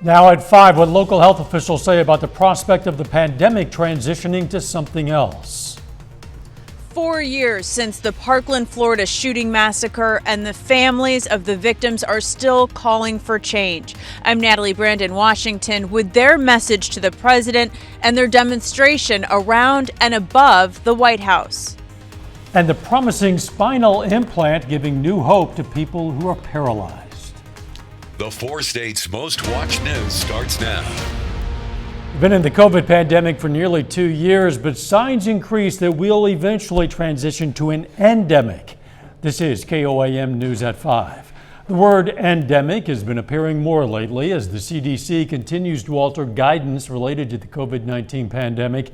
Now at 5, what local health officials say about the prospect of the pandemic transitioning to something else. 4 years since the Parkland, Florida shooting massacre, and the families of the victims are still calling for change. I'm Natalie Brand in Washington with their message to the president and their demonstration around and above the White House. And the promising spinal implant giving new hope to people who are paralyzed. The 4 states' most watched news starts now. We've been in the COVID pandemic for nearly 2 years, but signs increase that we'll eventually transition to an endemic. This is KOAM News at 5. The word endemic has been appearing more lately as the CDC continues to alter guidance related to the COVID-19 pandemic.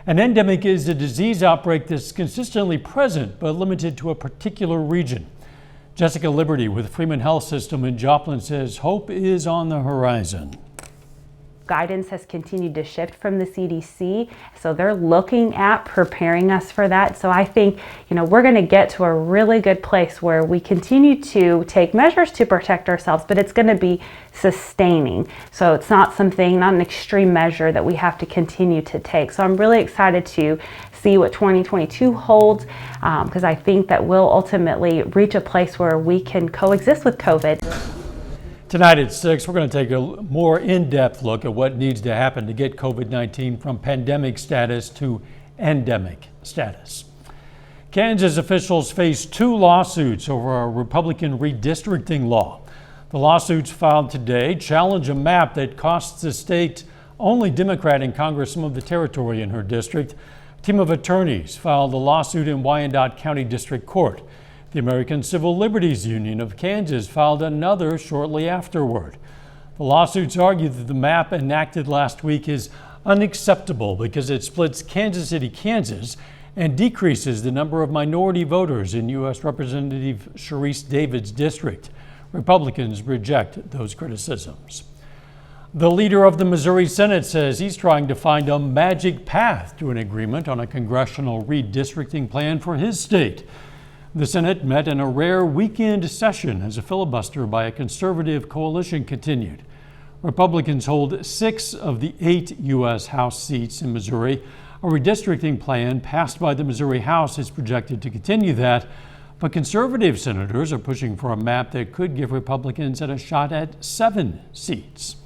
An endemic is a disease outbreak that's consistently present but limited to a particular region. Jessica Liberty with Freeman Health System in Joplin says hope is on the horizon. Guidance has continued to shift from the CDC, so they're looking at preparing us for that. So I think, we're going to get to a really good place where we continue to take measures to protect ourselves, but it's going to be sustaining. So it's not an extreme measure that we have to continue to take. So I'm really excited to see what 2022 holds, because I think that we'll ultimately reach a place where we can coexist with COVID. Tonight at 6, we're going to take a more in-depth look at what needs to happen to get COVID-19 from pandemic status to endemic status. Kansas officials face 2 lawsuits over a Republican redistricting law. The lawsuits filed today challenge a map that costs the state only Democrat in Congress some of the territory in her district. A team of attorneys filed a lawsuit in Wyandotte County District Court. The American Civil Liberties Union of Kansas filed another shortly afterward. The lawsuits argue that the map enacted last week is unacceptable because it splits Kansas City, Kansas, and decreases the number of minority voters in U.S. Representative Sharice David's district. Republicans reject those criticisms. The leader of the Missouri Senate says he's trying to find a magic path to an agreement on a congressional redistricting plan for his state. The Senate met in a rare weekend session as a filibuster by a conservative coalition continued. Republicans hold 6 of the 8 U.S. House seats in Missouri. A redistricting plan passed by the Missouri House is projected to continue that, but conservative senators are pushing for a map that could give Republicans a shot at 7 seats.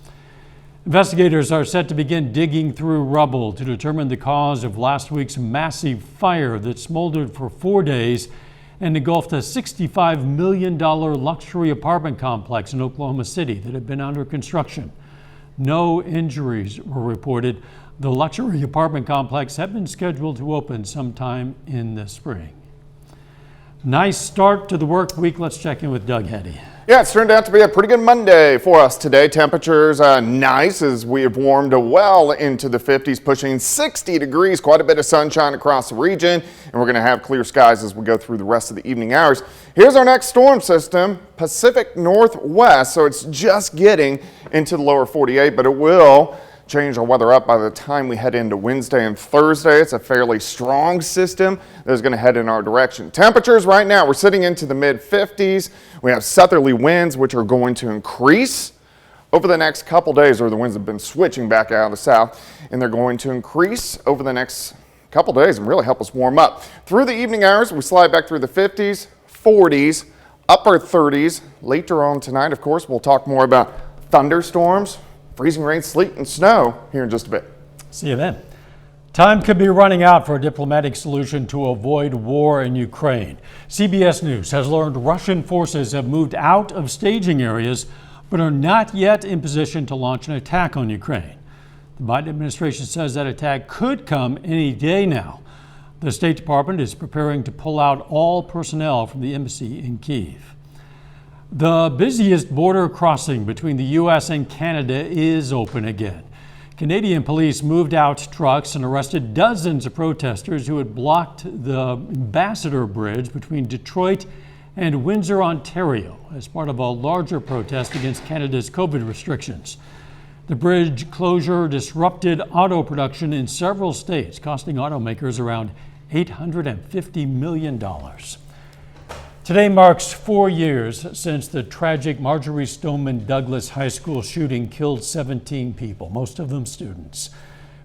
Investigators are set to begin digging through rubble to determine the cause of last week's massive fire that smoldered for 4 days and engulfed a $65 million luxury apartment complex in Oklahoma City that had been under construction. No injuries were reported. The luxury apartment complex had been scheduled to open sometime in the spring. Nice start to the work week. Let's check in with Doug Heddy. Yeah, it's turned out to be a pretty good Monday for us today. Temperatures nice as we have warmed well into the 50s, pushing 60 degrees, quite a bit of sunshine across the region, and we're going to have clear skies as we go through the rest of the evening hours. Here's our next storm system, Pacific Northwest, so it's just getting into the lower 48, but it will change our weather up by the time we head into Wednesday and Thursday. It's a fairly strong system that's going to head in our direction. Temperatures right now, we're sitting into the mid 50s. We have southerly winds, which are going to increase over the next couple days, or the winds have been switching back out of the south, and they're going to increase over the next couple days and really help us warm up. Through the evening hours, we slide back through the 50s, 40s, upper 30s. Later on tonight, of course, we'll talk more about thunderstorms, freezing rain, sleet, and snow here in just a bit. See you then. Time could be running out for a diplomatic solution to avoid war in Ukraine. CBS News has learned Russian forces have moved out of staging areas but are not yet in position to launch an attack on Ukraine. The Biden administration says that attack could come any day now. The State Department is preparing to pull out all personnel from the embassy in Kyiv. The busiest border crossing between the U.S. and Canada is open again. Canadian police moved out trucks and arrested dozens of protesters who had blocked the Ambassador Bridge between Detroit and Windsor, Ontario, as part of a larger protest against Canada's COVID restrictions. The bridge closure disrupted auto production in several states, costing automakers around $850 million. Today marks 4 years since the tragic Marjorie Stoneman Douglas High School shooting killed 17 people, most of them students.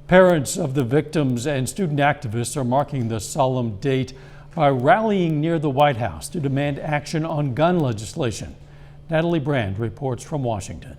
Parents of the victims and student activists are marking the solemn date by rallying near the White House to demand action on gun legislation. Natalie Brand reports from Washington.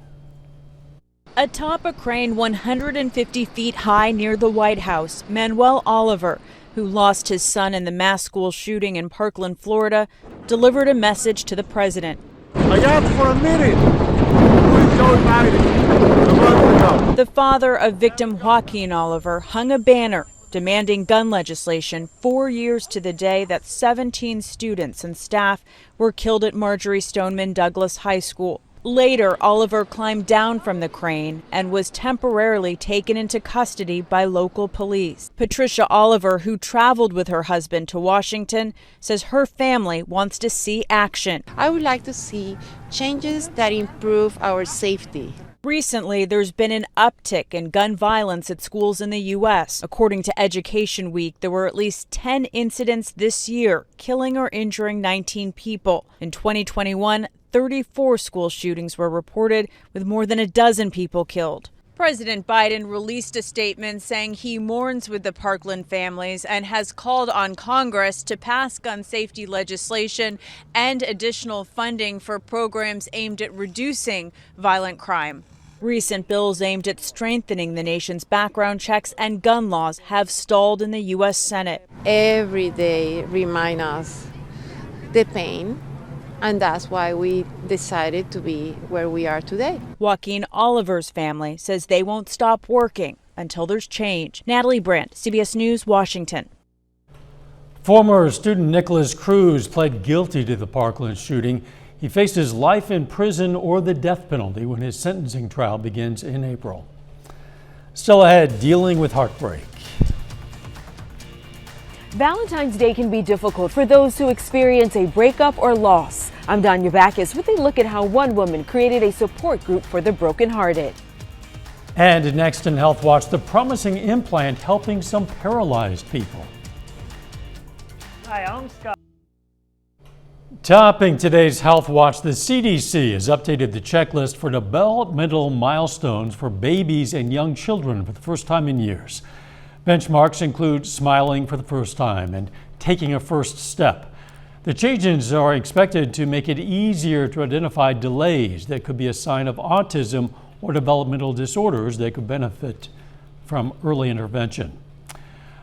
Atop a crane 150 feet high near the White House, Manuel Oliver, who lost his son in the mass school shooting in Parkland, Florida, delivered a message to the president. I asked for a minute. Who's Joe Biden? A month ago. The father of victim Joaquin Oliver hung a banner demanding gun legislation 4 years to the day that 17 students and staff were killed at Marjorie Stoneman Douglas High School. Later, Oliver climbed down from the crane and was temporarily taken into custody by local police. Patricia Oliver, who traveled with her husband to Washington, says her family wants to see action. I would like to see changes that improve our safety. Recently, there's been an uptick in gun violence at schools in the U.S. According to Education Week, there were at least 10 incidents this year, killing or injuring 19 people. In 2021, 34 school shootings were reported, with more than a dozen people killed. President Biden released a statement saying he mourns with the Parkland families and has called on Congress to pass gun safety legislation and additional funding for programs aimed at reducing violent crime. Recent bills aimed at strengthening the nation's background checks and gun laws have stalled in the U.S. Senate. Every day remind us the pain, and that's why we decided to be where we are today. Joaquin Oliver's family says they won't stop working until there's change. Natalie Brandt, CBS News, Washington. Former student Nicholas Cruz pled guilty to the Parkland shooting. He faces life in prison or the death penalty when his sentencing trial begins in April. Still ahead, dealing with heartbreak. Valentine's Day can be difficult for those who experience a breakup or loss. I'm Danya Backus with a look at how one woman created a support group for the brokenhearted. And next in Health Watch, the promising implant helping some paralyzed people. Hi, I'm Scott. Topping today's Health Watch, the CDC has updated the checklist for developmental milestones for babies and young children for the first time in years. Benchmarks include smiling for the first time and taking a first step. The changes are expected to make it easier to identify delays that could be a sign of autism or developmental disorders that could benefit from early intervention.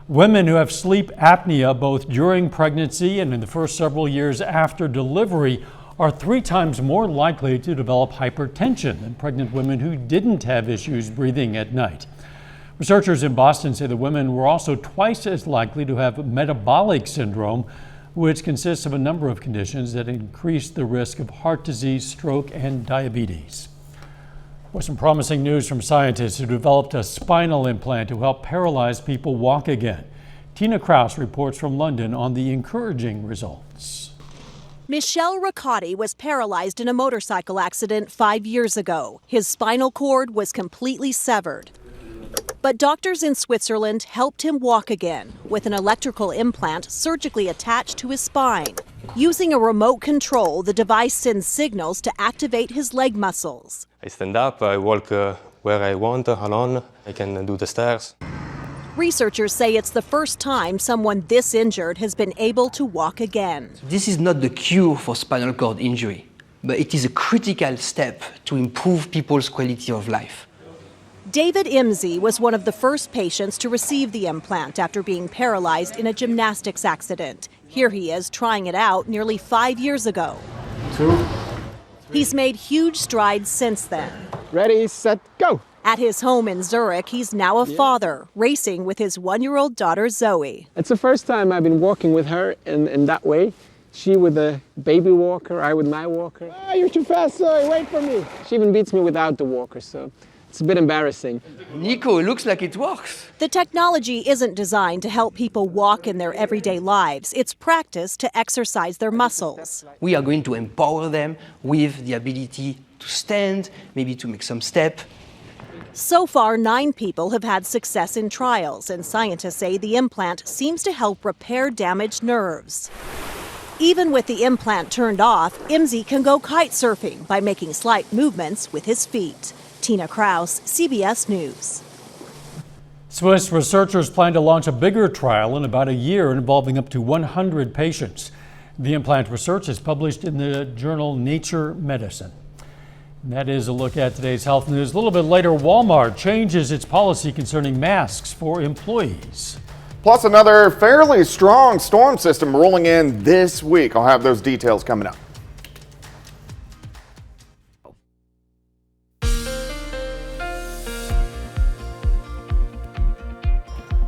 Women who have sleep apnea both during pregnancy and in the first several years after delivery are 3 times more likely to develop hypertension than pregnant women who didn't have issues breathing at night. Researchers in Boston say the women were also twice as likely to have metabolic syndrome, which consists of a number of conditions that increase the risk of heart disease, stroke, and diabetes. With some promising news from scientists who developed a spinal implant to help paralyzed people walk again. Tina Kraus reports from London on the encouraging results. Michel Riccati was paralyzed in a motorcycle accident 5 years ago. His spinal cord was completely severed. But doctors in Switzerland helped him walk again with an electrical implant surgically attached to his spine. Using a remote control, the device sends signals to activate his leg muscles. I stand up, I walk where I want, alone. I can do the stairs. Researchers say it's the first time someone this injured has been able to walk again. This is not the cure for spinal cord injury, but it is a critical step to improve people's quality of life. David Imsey was one of the first patients to receive the implant after being paralyzed in a gymnastics accident. Here he is trying it out nearly 5 years ago. 2. He's made huge strides since then. Ready, set, go. At his home in Zurich, he's now a father, racing with his 1-year-old daughter Zoe. It's the first time I've been walking with her in that way. She with a baby walker, I with my walker. Ah, you're too fast, Zoe, wait for me. She even beats me without the walker, so it's a bit embarrassing. Nico, it looks like it works. The technology isn't designed to help people walk in their everyday lives. It's practice to exercise their muscles. We are going to empower them with the ability to stand, maybe to make some step. So far, 9 people have had success in trials, and scientists say the implant seems to help repair damaged nerves. Even with the implant turned off, Imzi can go kite surfing by making slight movements with his feet. Tina Kraus, CBS News. Swiss researchers plan to launch a bigger trial in about a year involving up to 100 patients. The implant research is published in the journal Nature Medicine. And that is a look at today's health news. A little bit later, Walmart changes its policy concerning masks for employees. Plus another fairly strong storm system rolling in this week. I'll have those details coming up.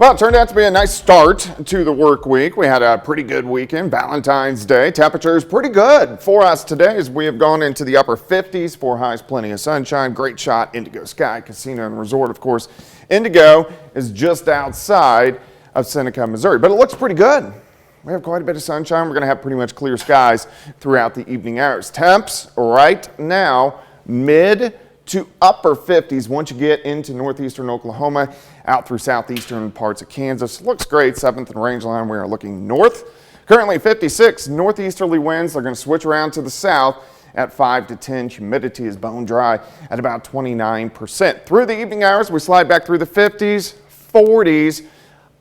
Well, it turned out to be a nice start to the work week. We had a pretty good weekend, Valentine's Day. Temperatures pretty good for us today as we have gone into the upper 50s. 4 highs, plenty of sunshine. Great shot, Indigo Sky Casino and Resort, of course. Indigo is just outside of Seneca, Missouri, but it looks pretty good. We have quite a bit of sunshine. We're going to have pretty much clear skies throughout the evening hours. Temps right now, mid to upper 50s once you get into northeastern Oklahoma, out through southeastern parts of Kansas. Looks great, 7th and Rangeline. We are looking north. Currently 56 northeasterly winds. They're going to switch around to the south at 5 to 10. Humidity is bone dry at about 29%. Through the evening hours, we slide back through the 50s, 40s,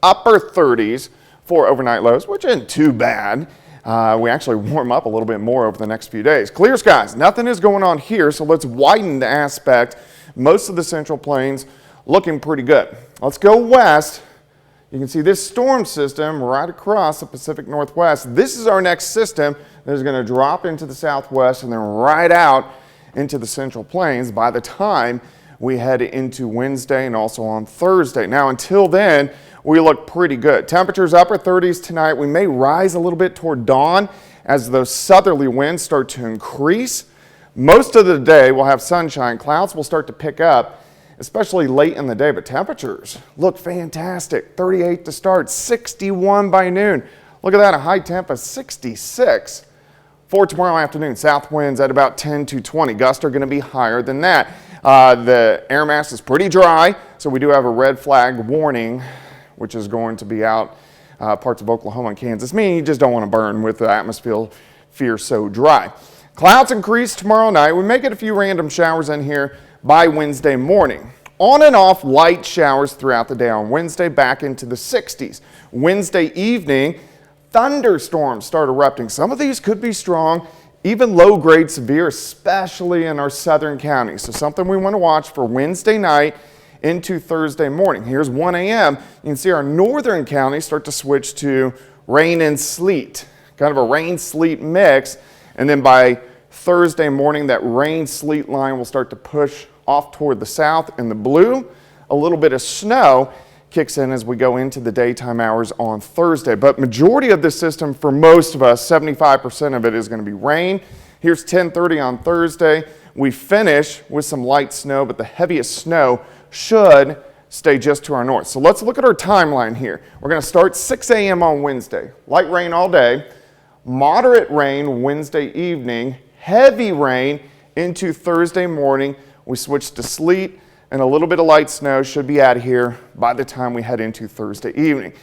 upper 30s for overnight lows, which isn't too bad. We actually warm up a little bit more over the next few days. Clear skies, nothing is going on here, so let's widen the aspect. Most of the central plains looking pretty good. Let's go west. You can see this storm system right across the Pacific Northwest. This is our next system that is going to drop into the southwest and then right out into the central plains by the time we head into Wednesday and also on Thursday. Now, until then, we look pretty good. Temperatures upper 30s tonight. We may rise a little bit toward dawn as those southerly winds start to increase. Most of the day we'll have sunshine. Clouds will start to pick up, especially late in the day, but temperatures look fantastic. 38 to start, 61 by noon. Look at that, a high temp of 66. For tomorrow afternoon, south winds at about 10 to 20. Gusts are going to be higher than that. The air mass is pretty dry, so we do have a red flag warning, which is going to be out parts of Oklahoma and Kansas, meaning you just don't want to burn with the atmosphere so dry. Clouds increase tomorrow night. We may get a few random showers in here by Wednesday morning. On and off light showers throughout the day on Wednesday, back into the 60s. Wednesday evening, thunderstorms start erupting. Some of these could be strong, even low-grade severe, especially in our southern counties. So something we want to watch for Wednesday night into Thursday morning. Here's 1 a.m. You can see our northern counties start to switch to rain and sleet, kind of a rain-sleet mix. And then by Thursday morning, that rain-sleet line will start to push off toward the south. In the blue, a little bit of snow kicks in as we go into the daytime hours on Thursday. But majority of this system, for most of us, 75% of it is going to be rain. Here's 10:30 on Thursday. We finish with some light snow, but the heaviest snow should stay just to our north. So let's look at our timeline here. We're going to start 6 a.m. on Wednesday. Light rain all day, moderate rain Wednesday evening, heavy rain into Thursday morning. We switch to sleet, and a little bit of light snow should be out of here by the time we head into Thursday evening.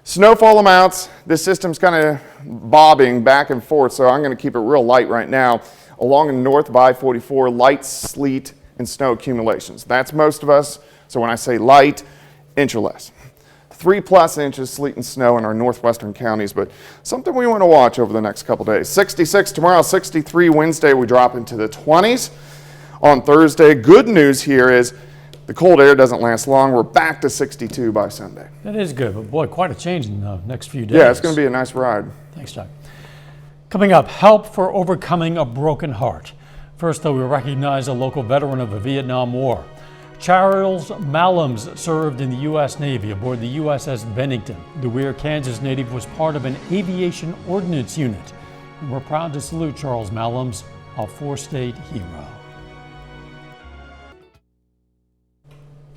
Snowfall amounts, this system's kind of bobbing back and forth, so I'm going to keep it real light right now. Along the north of I-44, light sleet and snow accumulations. That's most of us, so when I say light, inch or less. 3+ inches sleet and snow in our northwestern counties, but something we want to watch over the next couple days. 66 tomorrow, 63 Wednesday, we drop into the 20s. On Thursday, good news here is the cold air doesn't last long. We're back to 62 by Sunday. That is good, but boy, quite a change in the next few days. Yeah, it's going to be a nice ride. Thanks, Doug. Coming up, help for overcoming a broken heart. First, though, we recognize a local veteran of the Vietnam War. Charles Mallums served in the U.S. Navy aboard the USS Bennington. The Weir, Kansas native was part of an aviation ordnance unit. And we're proud to salute Charles Mallums, a 4-state hero.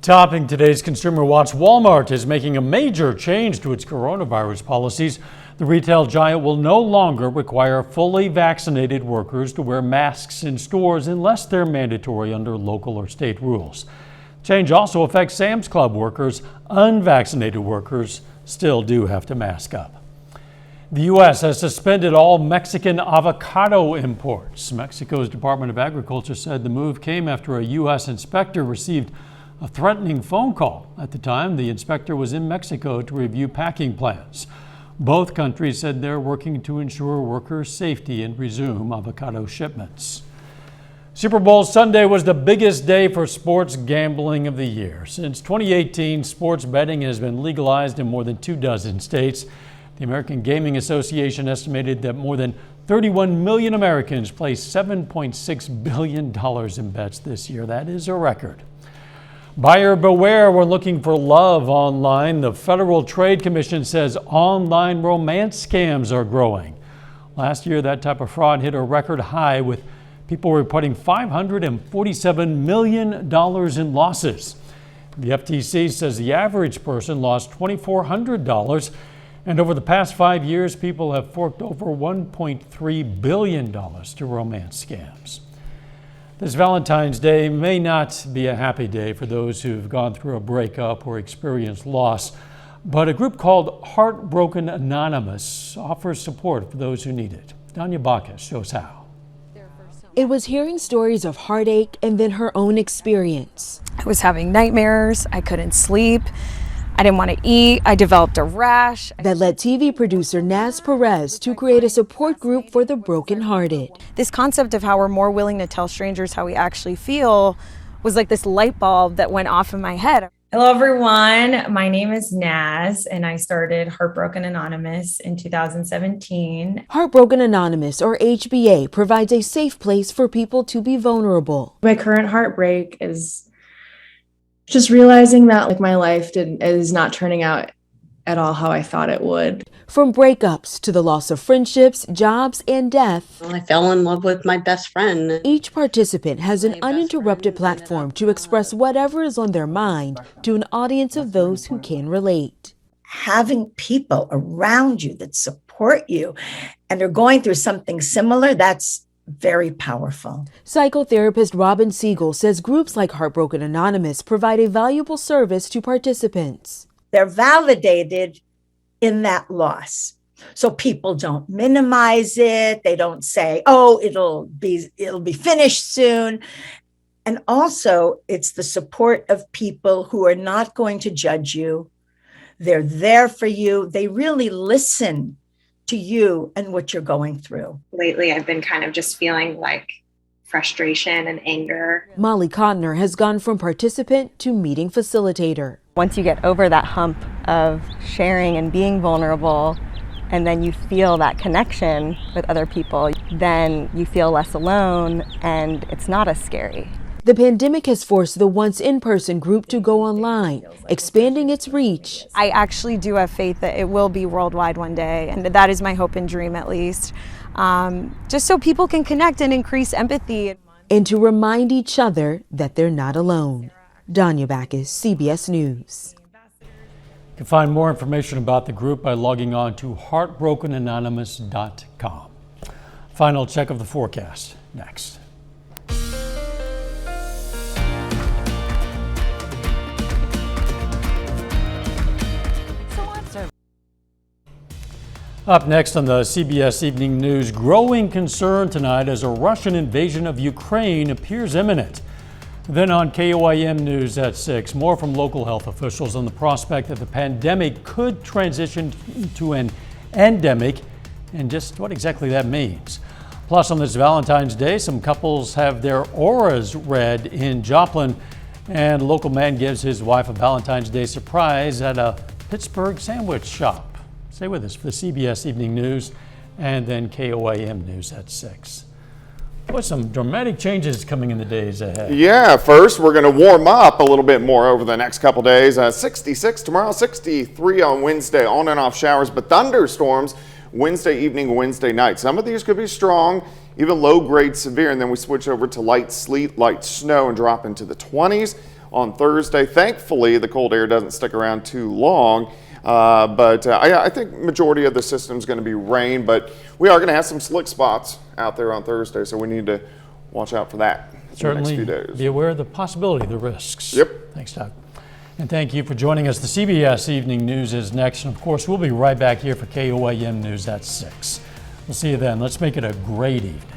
Topping today's Consumer Watch, Walmart is making a major change to its coronavirus policies. The retail giant will no longer require fully vaccinated workers to wear masks in stores unless they're mandatory under local or state rules. Change also affects Sam's Club workers. Unvaccinated workers still do have to mask up. The U.S. has suspended all Mexican avocado imports. Mexico's Department of Agriculture said the move came after a U.S. inspector received a threatening phone call. At the time, the inspector was in Mexico to review packing plans. Both countries said they're working to ensure workers' safety and resume avocado shipments. Super Bowl Sunday was the biggest day for sports gambling of the year. Since 2018, sports betting has been legalized in more than 24 states. The American Gaming Association estimated that more than 31 million Americans placed $7.6 billion in bets this year. That is a record. Buyer beware when looking for love online. The Federal Trade Commission says online romance scams are growing. Last year, that type of fraud hit a record high, with people reporting $547 million in losses. The FTC says the average person lost $2,400. And over the past 5 years, people have forked over $1.3 billion to romance scams. This Valentine's Day may not be a happy day for those who've gone through a breakup or experienced loss, but a group called Heartbroken Anonymous offers support for those who need it. Danya Bacchus shows how. It was hearing stories of heartache and then her own experience. I was having nightmares, I couldn't sleep, I didn't want to eat, I developed a rash. That led TV producer Naz Perez to create a support group for the brokenhearted. This concept of how we're more willing to tell strangers how we actually feel was like this light bulb that went off in my head. Hello everyone, my name is Naz and I started Heartbroken Anonymous in 2017. Heartbroken Anonymous, or HBA, provides a safe place for people to be vulnerable. My current heartbreak is just realizing that my life is not turning out at all how I thought it would. From breakups to the loss of friendships, jobs, and death. I fell in love with my best friend. Each participant has an uninterrupted platform to express whatever is on their mind to an audience of those who can relate. Having people around you that support you and are going through something similar, that's very powerful. Psychotherapist Robin Siegel says groups like Heartbroken Anonymous provide a valuable service to participants. They're validated in that loss. So people don't minimize it. They don't say, oh, it'll be finished soon. And also it's the support of people who are not going to judge you. They're there for you. They really listen to you and what you're going through. Lately, I've been kind of just feeling like frustration and anger. Molly Cotner has gone from participant to meeting facilitator. Once you get over that hump of sharing and being vulnerable, and then you feel that connection with other people, then you feel less alone and it's not as scary. The pandemic has forced the once in-person group to go online, expanding its reach. I actually do have faith that it will be worldwide one day, and that is my hope and dream at least. Just so people can connect and increase empathy. And to remind each other that they're not alone. Danya Bacchus, CBS News. You can find more information about the group by logging on to heartbrokenanonymous.com. Final check of the forecast next. Up next on the CBS Evening News, growing concern tonight as a Russian invasion of Ukraine appears imminent. Then on KOIM News at 6, more from local health officials on the prospect that the pandemic could transition to an endemic and just what exactly that means. Plus, on this Valentine's Day, some couples have their auras read in Joplin, and a local man gives his wife a Valentine's Day surprise at a Pittsburgh sandwich shop. Stay with us for the CBS Evening News and then KOIM News at 6. Boy, some dramatic changes coming in the days ahead. Yeah, first we're going to warm up a little bit more over the next couple days. 66 tomorrow, 63 on Wednesday, on and off showers, but thunderstorms Wednesday evening, Wednesday night. Some of these could be strong, even low-grade severe, and then we switch over to light sleet, light snow, and drop into the 20s on Thursday. Thankfully, the cold air doesn't stick around too long. I think majority of the system is going to be rain, but we are going to have some slick spots out there on Thursday, so we need to watch out for that. Certainly the next few days. Be aware of the possibility, the risks. Yep. Thanks, Doug. And thank you for joining us. The CBS Evening News is next. And of course, we'll be right back here for KOAM News at 6. We'll see you then. Let's make it a great evening.